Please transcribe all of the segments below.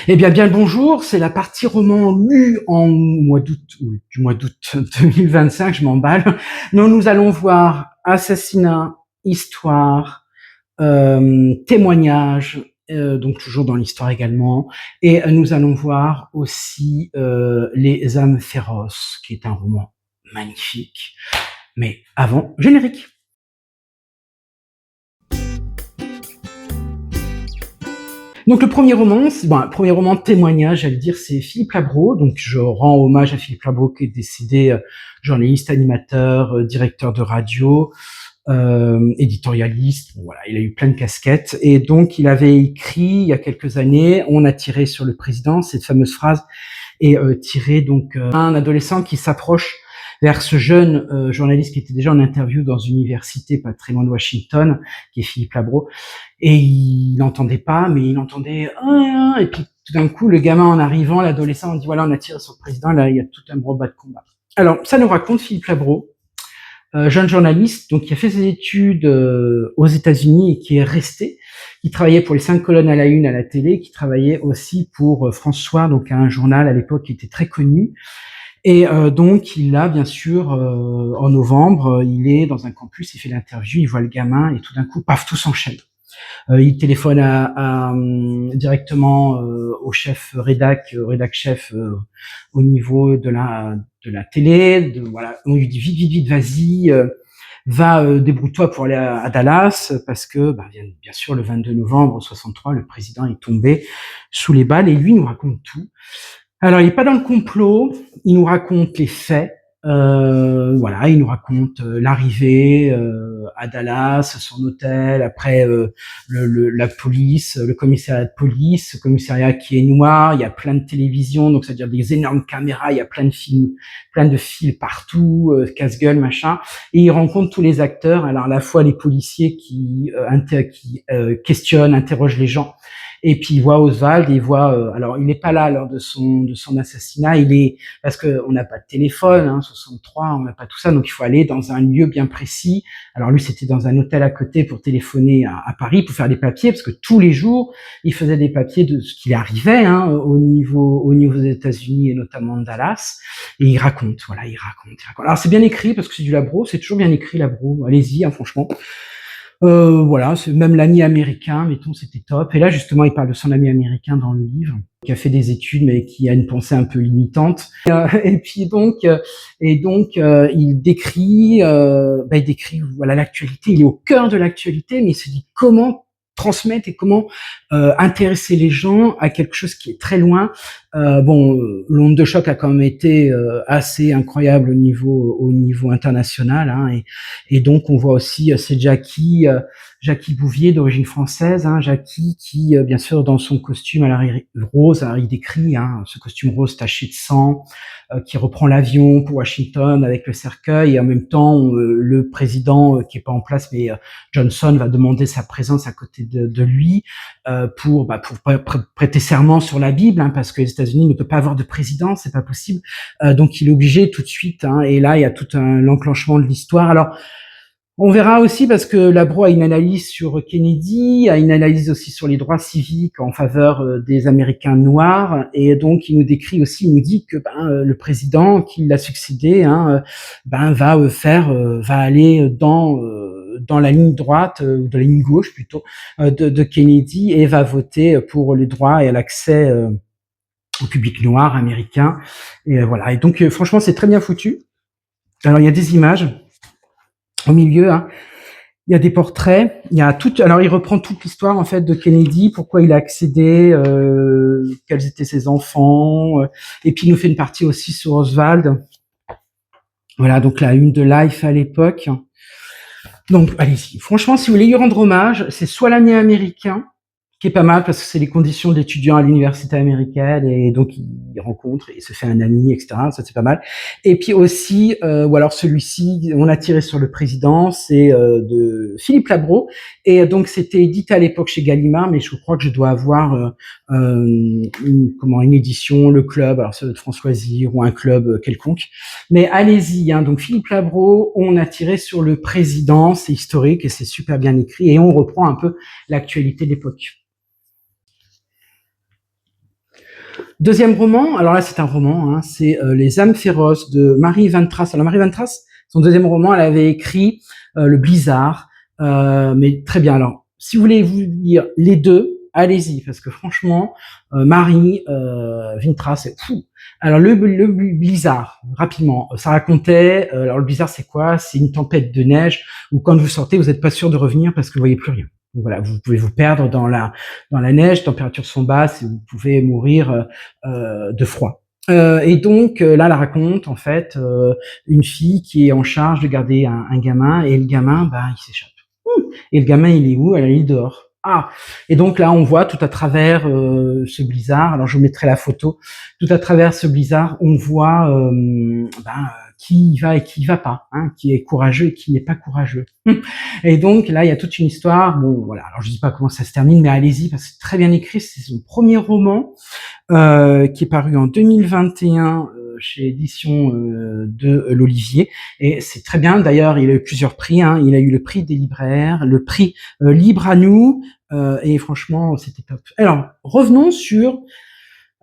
Eh bien, le bonjour, c'est la partie roman lue en mois d'août, ou du mois d'août 2025, je m'emballe. Nous allons voir assassinat, histoire, témoignage, donc toujours dans l'histoire également, et nous allons voir aussi Les âmes féroces, qui est un roman magnifique. Mais avant, générique. Donc le premier roman témoignage, j'allais dire, c'est Philippe Labro. Donc je rends hommage à Philippe Labro qui est décédé, journaliste, animateur, directeur de radio, éditorialiste. Bon, voilà, il a eu plein de casquettes. Et donc il avait écrit il y a quelques années, on a tiré sur le président. Cette fameuse phrase est tirée donc un adolescent qui s'approche vers ce jeune journaliste qui était déjà en interview dans une université pas très loin de Washington, qui est Philippe Labro, et il n'entendait pas, mais il entendait et puis tout d'un coup, le gamin en arrivant, l'adolescent, on dit voilà, on a tiré sur le président, là il y a tout un gros bas de combat. Alors ça nous raconte Philippe Labro, jeune journaliste, donc qui a fait ses études aux États-Unis et qui est resté, qui travaillait pour les 5 colonnes à la une à la télé, qui travaillait aussi pour François, donc un journal à l'époque qui était très connu. Et donc il a bien sûr en novembre, il est dans un campus, il fait l'interview, il voit le gamin et tout d'un coup, paf, tout s'enchaîne. Il téléphone directement au chef rédac chef au niveau de la télé. Voilà, on lui dit vite, vas-y, va débrouille-toi pour aller à Dallas parce que bien sûr le 22 novembre 63, le président est tombé sous les balles et lui nous raconte tout. Alors, il n'est pas dans le complot, il nous raconte les faits. Voilà, il nous raconte l'arrivée à Dallas, son hôtel, après la police, le commissariat de police, le commissariat qui est noir, il y a plein de télévisions, donc c'est-à-dire des énormes caméras, il y a plein de films, plein de fils partout, casse-gueule, machin, et il rencontre tous les acteurs, alors à la fois les policiers qui questionnent, interrogent les gens, et puis il voit Oswald, et il voit, alors il n'est pas là lors de son assassinat, il est, parce que on n'a pas de téléphone, 63, on n'a pas tout ça, donc il faut aller dans un lieu bien précis. Alors lui, c'était dans un hôtel à côté pour téléphoner à Paris, pour faire des papiers, parce que tous les jours, il faisait des papiers de ce qui arrivait, au niveau des États-Unis et notamment de Dallas, et il raconte. Alors c'est bien écrit, parce que c'est du Labro, c'est toujours bien écrit, Labro, allez-y, franchement. Voilà, c'est même l'ami américain, mettons, c'était top. Et là, justement, il parle de son ami américain dans le livre, qui a fait des études, mais qui a une pensée un peu limitante. Et puis donc, il décrit, voilà l'actualité. Il est au cœur de l'actualité, mais il se dit comment transmettre et comment intéresser les gens à quelque chose qui est très loin. L'onde de choc a quand même été assez incroyable au niveau international, et donc on voit aussi c'est Jackie Bouvier d'origine française, Jackie qui bien sûr dans son costume à l'arrière rose, alors il décrit ce costume rose taché de sang, qui reprend l'avion pour Washington avec le cercueil, et en même temps le président qui est pas en place, mais Johnson va demander sa présence à côté de lui pour prêter serment sur la Bible, parce que les États-Unis ne peuvent pas avoir de président, c'est pas possible. Donc il est obligé tout de suite, et là il y a tout l'enclenchement de l'histoire. Alors on verra aussi, parce que Labro a une analyse sur Kennedy, a une analyse aussi sur les droits civiques en faveur des Américains noirs, et donc il nous décrit aussi, il nous dit que le président qui l'a succédé va aller dans la ligne droite, ou de la ligne gauche plutôt, de Kennedy, et va voter pour les droits et l'accès au public noir américain. Et voilà. Et donc franchement, c'est très bien foutu. Alors il y a des images au milieu, il y a des portraits, il y a tout. Alors il reprend toute l'histoire en fait de Kennedy, pourquoi il a accédé, quels étaient ses enfants, et puis il nous fait une partie aussi sur Oswald. Voilà, donc la une de Life à l'époque. Donc allez-y. Franchement, si vous voulez lui rendre hommage, c'est soit l'année américain, qui est pas mal parce que c'est les conditions d'étudiant à l'université américaine, et donc il rencontre et se fait un ami, etc. Ça c'est pas mal. Et puis aussi, ou alors celui-ci, on a tiré sur le président, c'est de Philippe Labro, et donc c'était édité à l'époque chez Gallimard, mais je crois que je dois avoir une édition, le club, alors c'est de François Zir ou un club quelconque. Mais allez-y, donc Philippe Labro, on a tiré sur le président, c'est historique et c'est super bien écrit, et on reprend un peu l'actualité de l'époque. Deuxième roman, alors là c'est un roman, hein, c'est Les âmes féroces de Marie Van Trass. Alors Marie Van Trass, son deuxième roman, elle avait écrit Le Blizzard, mais très bien. Alors si vous voulez vous lire les deux, allez-y, parce que franchement, Marie Van Trass, c'est fou. Alors le Blizzard, rapidement, ça racontait, alors le blizzard c'est quoi? C'est une tempête de neige où quand vous sortez, vous n'êtes pas sûr de revenir parce que vous voyez plus rien. Donc voilà, vous pouvez vous perdre dans la neige, les températures sont basses et vous pouvez mourir de froid. Et donc là, elle raconte en fait une fille qui est en charge de garder un gamin et le gamin, bah, il s'échappe. Et le gamin, il est où? Il est dehors. Ah, et donc là, on voit tout à travers ce blizzard. Alors, je vous mettrai la photo. Tout à travers ce blizzard, on voit qui y va et qui y va pas, hein, qui est courageux et qui n'est pas courageux. Et donc là, il y a toute une histoire. Bon, voilà. Alors, je dis pas comment ça se termine, mais allez-y parce que c'est très bien écrit. C'est son premier roman qui est paru en 2021 chez Édition de l'Olivier. Et c'est très bien. D'ailleurs, il a eu plusieurs prix. Hein. Il a eu le prix des libraires, le prix Libre à nous. Et franchement, c'était top. Alors, revenons sur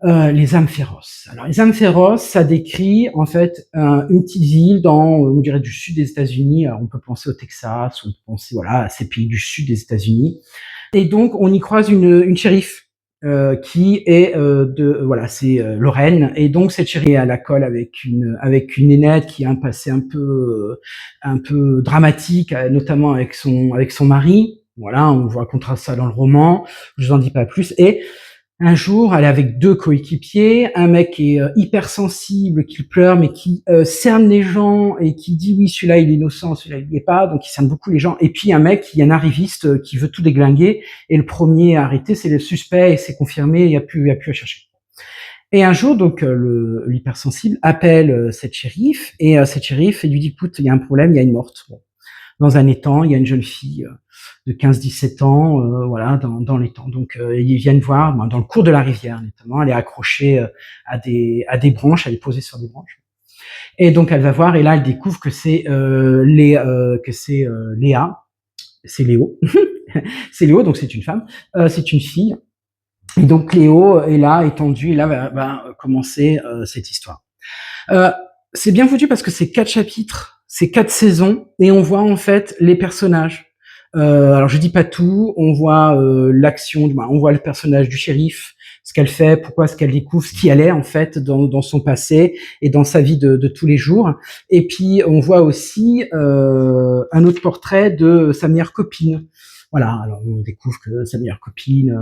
les âmes féroces. Alors, les âmes féroces, ça décrit en fait une petite ville dans, on dirait, du sud des États-Unis. Alors, on peut penser au Texas, on peut penser voilà à ces pays du sud des États-Unis. Et donc, on y croise une shérif qui est voilà, c'est Lorraine. Et donc, cette shérif est à la colle avec une nénette qui a un passé un peu dramatique, notamment avec son mari. Voilà, on vous racontera ça dans le roman. Je vous en dis pas plus. Et un jour, elle est avec deux coéquipiers, un mec qui est hypersensible, qui pleure, mais qui cerne les gens et qui dit oui, celui-là il est innocent, celui-là il n'y est pas, donc il cerne beaucoup les gens. Et puis un mec qui est un arriviste qui veut tout déglinguer, et le premier à arrêter, c'est le suspect, et c'est confirmé, il n'y a plus à chercher. Et un jour, donc l'hypersensible appelle cette shérif, et cette shérif lui dit écoute, il y a un problème, il y a une morte. Bon. Dans un étang, il y a une jeune fille de 15-17 ans, voilà, dans l'étang. Donc ils viennent voir, dans le cours de la rivière notamment, elle est accrochée à des branches, elle est posée sur des branches. Et donc elle va voir, et là elle découvre que c'est Léa, c'est Léo, c'est Léo, donc c'est une femme, c'est une fille. Et donc Léo est là, étendu, et là va commencer cette histoire. C'est bien foutu parce que c'est 4 chapitres, c'est 4 saisons, et on voit en fait les personnages. Alors je dis pas tout, on voit l'action, on voit le personnage du shérif, ce qu'elle fait, pourquoi ce qu'elle découvre, ce qui elle est en fait dans son passé et dans sa vie de tous les jours. Et puis on voit aussi un autre portrait de sa meilleure copine. Voilà, alors on découvre que sa meilleure copine,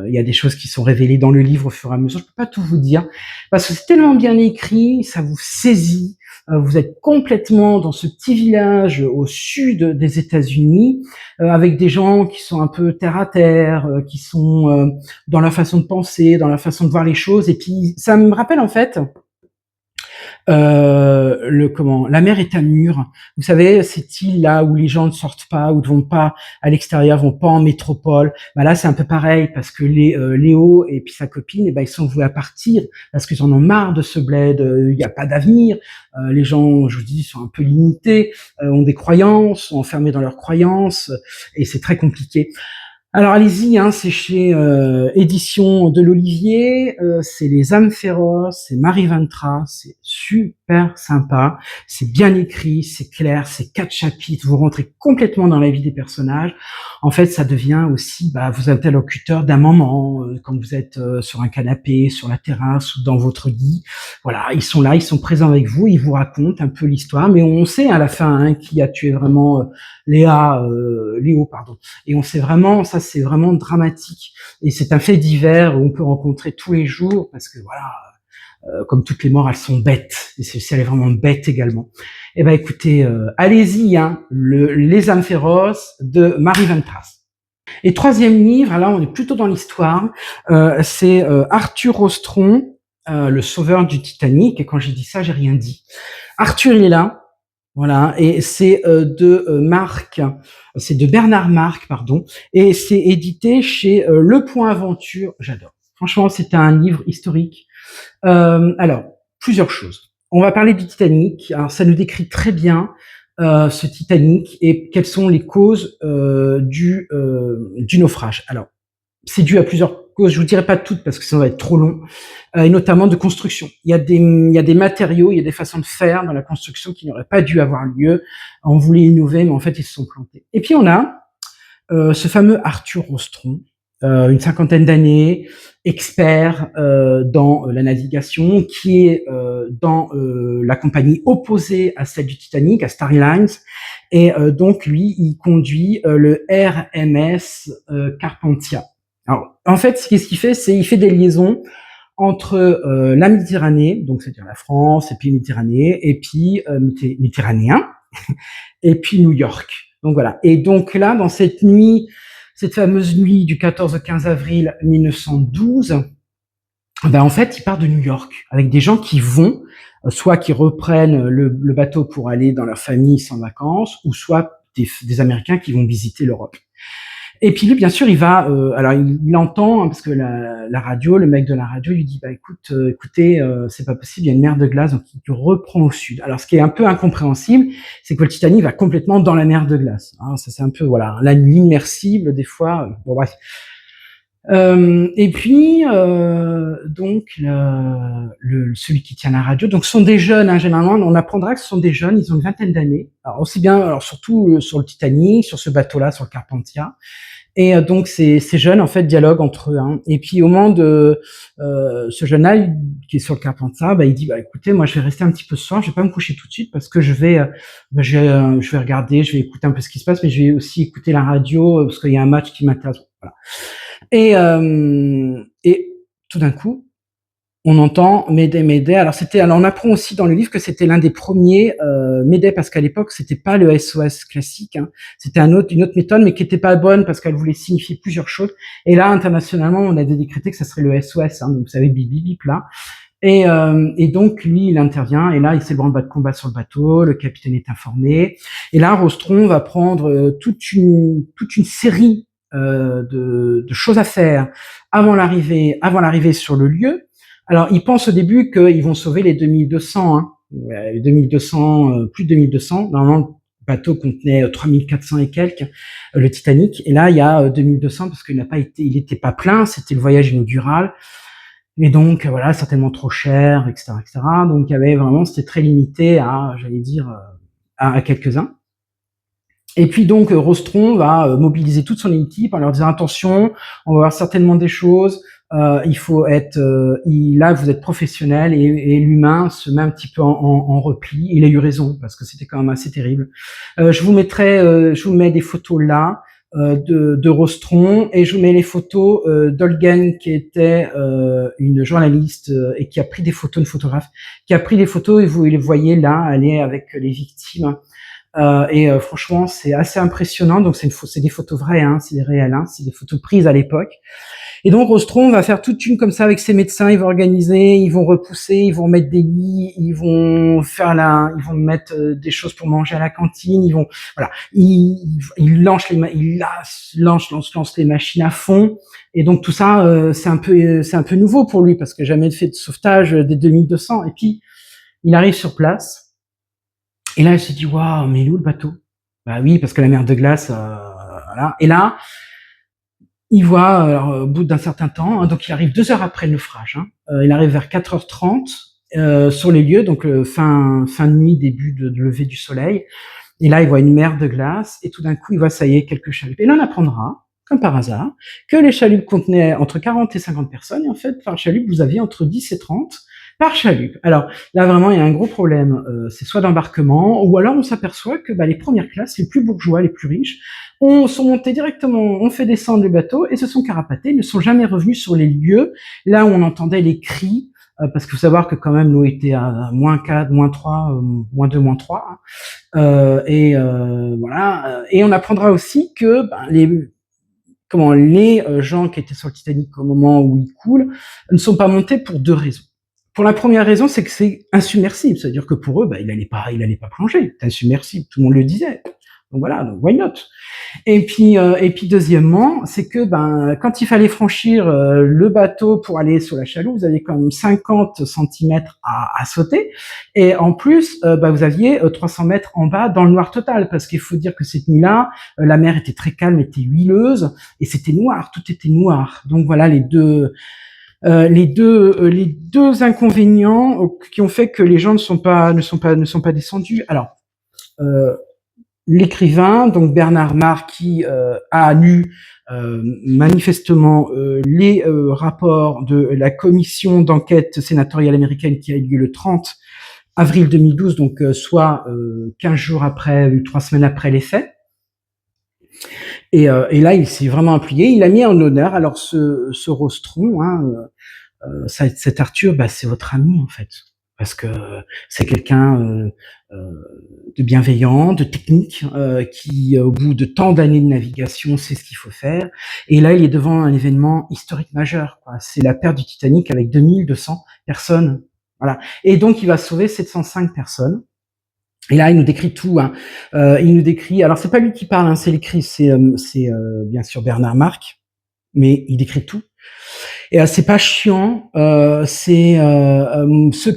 il y a des choses qui sont révélées dans le livre au fur et à mesure. Je peux pas tout vous dire parce que c'est tellement bien écrit, ça vous saisit. Vous êtes complètement dans ce petit village au sud des États-Unis, avec des gens qui sont un peu terre à terre, qui sont dans leur façon de penser, dans leur façon de voir les choses. Et puis ça me rappelle en fait la mer est un mur. Vous savez, cette île là où les gens ne sortent pas, ou ne vont pas à l'extérieur, vont pas en métropole. Bah là, c'est un peu pareil parce que Léo et puis sa copine, ils sont voués à partir parce qu'ils en ont marre de ce bled. Il n'y a pas d'avenir. Les gens, je vous dis, sont un peu limités, ont des croyances, sont enfermés dans leurs croyances, et c'est très compliqué. Alors allez-y, hein, c'est chez Édition de l'Olivier, c'est Les âmes féroces, c'est Marie Van Trass, c'est super sympa, c'est bien écrit, c'est clair, c'est 4 chapitres, vous rentrez complètement dans la vie des personnages. En fait, ça devient aussi vos interlocuteurs d'un moment, quand vous êtes sur un canapé, sur la terrasse ou dans votre lit. Voilà, ils sont là, ils sont présents avec vous, ils vous racontent un peu l'histoire, mais on sait à la fin qui a tué vraiment Léo, pardon. Et on sait vraiment, ça c'est vraiment dramatique. Et c'est un fait divers où on peut rencontrer tous les jours parce que voilà, comme toutes les morts, elles sont bêtes. Et celle-ci, elle est vraiment bête également. Eh ben écoutez, allez-y, hein, Les âmes féroces de Marie Van Trass. Et troisième livre, là on est plutôt dans l'histoire, c'est Arthur Rostron, le sauveur du Titanic. Et quand j'ai dit ça, j'ai rien dit. Arthur, il est là. Voilà, et c'est c'est de Bernard Marc, pardon, et c'est édité chez Le Point Aventure. J'adore. Franchement, c'est un livre historique. Alors, plusieurs choses. On va parler du Titanic. Alors, ça nous décrit très bien ce Titanic et quelles sont les causes du naufrage. Alors, c'est dû à plusieurs cause, je vous dirai pas toutes parce que ça va être trop long, et notamment de construction. Il y a des matériaux, il y a des façons de faire dans la construction qui n'auraient pas dû avoir lieu. On voulait innover, mais en fait, ils se sont plantés. Et puis, on a ce fameux Arthur Rostron, une cinquantaine d'années, expert dans la navigation, qui est dans la compagnie opposée à celle du Titanic, à Star Alliance, et donc lui, il conduit le RMS Carpathia. Alors, en fait, ce qu'il fait, c'est il fait des liaisons entre la Méditerranée, donc c'est-à-dire la France, et puis Méditerranée, et puis méditerranéen, et puis New York. Donc voilà. Et donc là, dans cette nuit, cette fameuse nuit du 14 au 15 avril 1912, ben en fait, il part de New York avec des gens qui vont, soit qui reprennent le bateau pour aller dans leur famille sans vacances, ou soit des Américains qui vont visiter l'Europe. Et puis lui, bien sûr, il va, alors il entend hein, parce que la radio, le mec de la radio lui dit, bah écoutez, c'est pas possible, il y a une mer de glace, donc il reprend au sud. Alors ce qui est un peu incompréhensible, c'est que le Titanic va complètement dans la mer de glace. Hein, ça c'est un peu voilà, l'immersible des fois. Bon bref. Et puis donc celui qui tient la radio, donc ce sont des jeunes hein, généralement. On apprendra que ce sont des jeunes, ils ont une vingtaine d'années. Alors aussi bien, alors surtout sur le Titanic, sur ce bateau-là, sur le Carpathia. Et donc ces jeunes en fait dialoguent entre eux. Hein. Et puis au moment de ce jeune-là qui est sur le Carpathia, bah, il dit bah écoutez, moi je vais rester un petit peu ce soir, je vais pas me coucher tout de suite parce que je vais regarder, je vais écouter un peu ce qui se passe, mais je vais aussi écouter la radio parce qu'il y a un match qui m'intéresse. Voilà. Et tout d'un coup, on entend Mayday, Mayday. Alors on apprend aussi dans le livre que c'était l'un des premiers Mayday parce qu'à l'époque c'était pas le SOS classique, hein. C'était une autre méthode mais qui était pas bonne parce qu'elle voulait signifier plusieurs choses. Et là internationalement on avait décrété que ça serait le SOS, hein, donc vous savez bip bip bip là. Et donc lui il intervient et là il c'est le branle-bas de combat sur le bateau, le capitaine est informé et là Rostron va prendre toute une série de choses à faire avant l'arrivée sur le lieu. Alors, ils pensent au début qu'ils vont sauver les 2200, hein. 2200, plus de 2200. Normalement, le bateau contenait 3400 et quelques, le Titanic. Et là, il y a 2200 parce qu'il il était pas plein. C'était le voyage inaugural. Et donc, voilà, certainement trop cher, etc., etc. Donc, il y avait vraiment, c'était très limité à, j'allais dire, à quelques-uns. Et puis donc Rostron va mobiliser toute son équipe en leur disant attention, on va voir certainement des choses. Il faut être, là vous êtes professionnel et l'humain se met un petit peu en repli. Il a eu raison parce que c'était quand même assez terrible. Je vous mets des photos là de Rostron et je vous mets les photos d'Olgen qui était une journaliste et qui a pris des photos, une photographe qui a pris des photos et vous les voyez là, elle est avec les victimes. Franchement, c'est assez impressionnant. Donc c'est des photos vraies, hein, c'est des réels, hein, c'est des photos prises à l'époque. Et donc Rostron va faire toute une comme ça avec ses médecins. Ils vont organiser, ils vont repousser, ils vont mettre des lits, ils vont mettre des choses pour manger à la cantine. Ils lancent les machines à fond. Et donc tout ça, c'est un peu nouveau pour lui parce que jamais fait de sauvetage des 2200. Et puis il arrive sur place. Et là, elle se dit, waouh, mais il est où le bateau? Bah oui, parce que la mer de glace, voilà. Et là, il voit, alors, au bout d'un certain temps, hein, donc il arrive 2 heures après le naufrage, hein, il arrive vers 4h30 sur les lieux, donc fin de nuit, début de lever du soleil. Et là, il voit une mer de glace, et tout d'un coup, il voit, ça y est, quelques chaloupes. Et là, on apprendra, comme par hasard, que les chaloupes contenaient entre 40 et 50 personnes, et en fait, par chaloupe, vous aviez entre 10 et 30 par chalupe. Alors là vraiment il y a un gros problème, c'est soit d'embarquement ou alors on s'aperçoit que les premières classes, les plus bourgeois, les plus riches, sont montés directement, ont fait descendre le bateau et se sont carapatés, ne sont jamais revenus sur les lieux là où on entendait les cris, parce qu'il faut savoir que quand même l'eau était à -4, -3, -2, -3. Voilà. Et on apprendra aussi que les gens qui étaient sur le Titanic au moment où il coule ne sont pas montés pour 2 raisons. Pour la première raison, c'est que c'est insubmersible, c'est-à-dire que pour eux, il allait pas plonger, c'est insubmersible, tout le monde le disait. Donc voilà, donc why not? Et puis deuxièmement, c'est que quand il fallait franchir le bateau pour aller sur la chaloupe, vous aviez quand même 50 centimètres à sauter, et en plus, vous aviez 300 mètres en bas dans le noir total, parce qu'il faut dire que cette nuit-là, la mer était très calme, était huileuse, et c'était noir, tout était noir. Donc voilà les deux inconvénients qui ont fait que les gens ne sont pas descendus. Alors euh, l'écrivain, donc Bernard Marx, qui a lu manifestement les rapports de la commission d'enquête sénatoriale américaine qui a eu lieu le 30 avril 2012, donc soit 15 jours après, 3 semaines après les faits. Et là, il s'est vraiment appuyé. Il a mis en honneur alors ce rostron, cet Arthur, c'est votre ami en fait, parce que c'est quelqu'un de bienveillant, de technique, qui, au bout de tant d'années de navigation, sait ce qu'il faut faire. Et là, il est devant un événement historique majeur, quoi. C'est la perte du Titanic avec 2200 personnes. Voilà. Et donc, il va sauver 705 personnes. Et là, il nous décrit tout. Il nous décrit. Alors, c'est pas lui qui parle, c'est l'écrit, c'est bien sûr Bernard Marx, mais il décrit tout. Et c'est pas chiant. Ceux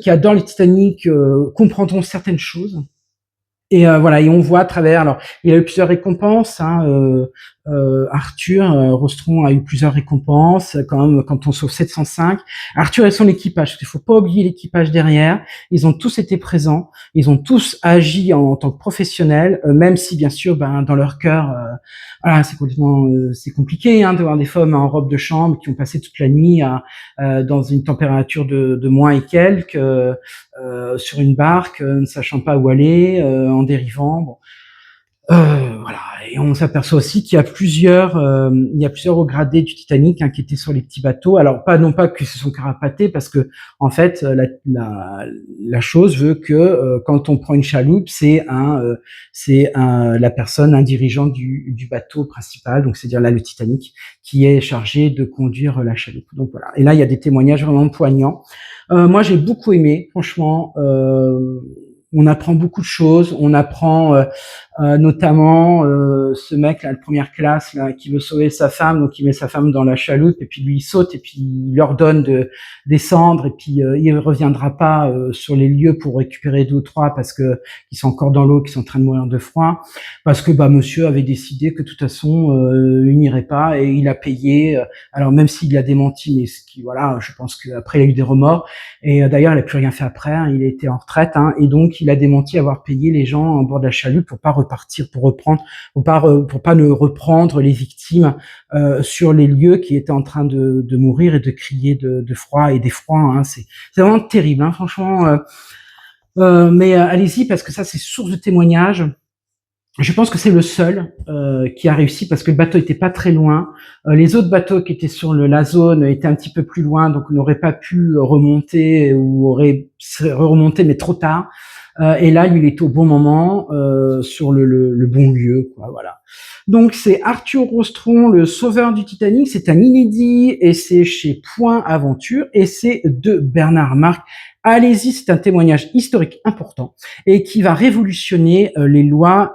qui adorent les Titanic comprendront certaines choses. Et voilà, et on voit à travers. Alors, il a eu plusieurs récompenses. Arthur Rostron a eu plusieurs récompenses quand même quand on sauve 705. Arthur et son équipage, il faut pas oublier l'équipage derrière. Ils ont tous été présents, ils ont tous agi en tant que professionnels, même si bien sûr, dans leur cœur, voilà, c'est complètement, c'est compliqué de voir des femmes en robe de chambre qui ont passé toute la nuit dans une température de moins et quelques, sur une barque, ne sachant pas où aller, en dérivant. Bon. Voilà, et on s'aperçoit aussi qu'il y a plusieurs hauts gradés du Titanic qui étaient sur les petits bateaux. Alors non pas qu'ils se sont carapatés, parce que en fait la chose veut que quand on prend une chaloupe, c'est la personne, un dirigeant du bateau principal, donc c'est-à-dire là le Titanic, qui est chargé de conduire la chaloupe. Donc voilà. Et là il y a des témoignages vraiment poignants. Moi j'ai beaucoup aimé, franchement. On apprend beaucoup de choses. On apprend notamment ce mec là, de première classe là, qui veut sauver sa femme, donc il met sa femme dans la chaloupe et puis lui il saute et puis il leur donne de descendre et puis il reviendra pas sur les lieux pour récupérer 2 ou 3 parce que ils sont encore dans l'eau, qu'ils sont en train de mourir de froid, parce que monsieur avait décidé que de toute façon il n'irait pas et il a payé. Alors même s'il a démenti, mais ce qui voilà, je pense qu'après il a eu des remords et d'ailleurs il a plus rien fait après. Il a été en retraite et donc il a démenti avoir payé les gens à bord de la chaloupe pour pas repartir, pour reprendre, pour pas ne reprendre les victimes sur les lieux qui étaient en train de mourir et de crier de froid et d'effroi. C'est vraiment terrible, franchement. Mais allez-y parce que ça c'est source de témoignages. Je pense que c'est le seul qui a réussi parce que le bateau était pas très loin. Les autres bateaux qui étaient sur la zone étaient un petit peu plus loin, donc on n'aurait pas pu remonter ou aurait remonté mais trop tard. Et là, lui, il était au bon moment, sur le bon lieu, quoi. Voilà. Donc c'est Arthur Rostron, le sauveur du Titanic. C'est un inédit et c'est chez Point Aventure et c'est de Bernard Marx. Allez-y, c'est un témoignage historique important et qui va révolutionner les lois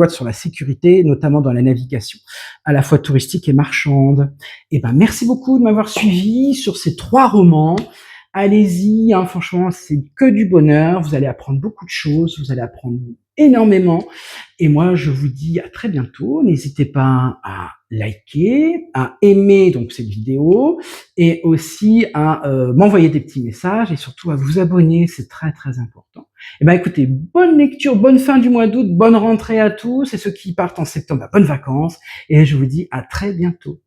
sur la sécurité, notamment dans la navigation, à la fois touristique et marchande. Et merci beaucoup de m'avoir suivi sur ces 3 romans. Allez-y, franchement, c'est que du bonheur. Vous allez apprendre beaucoup de choses, vous allez apprendre énormément. Et moi, je vous dis à très bientôt. N'hésitez pas à liker, à aimer donc cette vidéo et aussi à m'envoyer des petits messages et surtout à vous abonner, c'est très très important. Écoutez, bonne lecture, bonne fin du mois d'août, bonne rentrée à tous et ceux qui partent en septembre, bonnes vacances et je vous dis à très bientôt.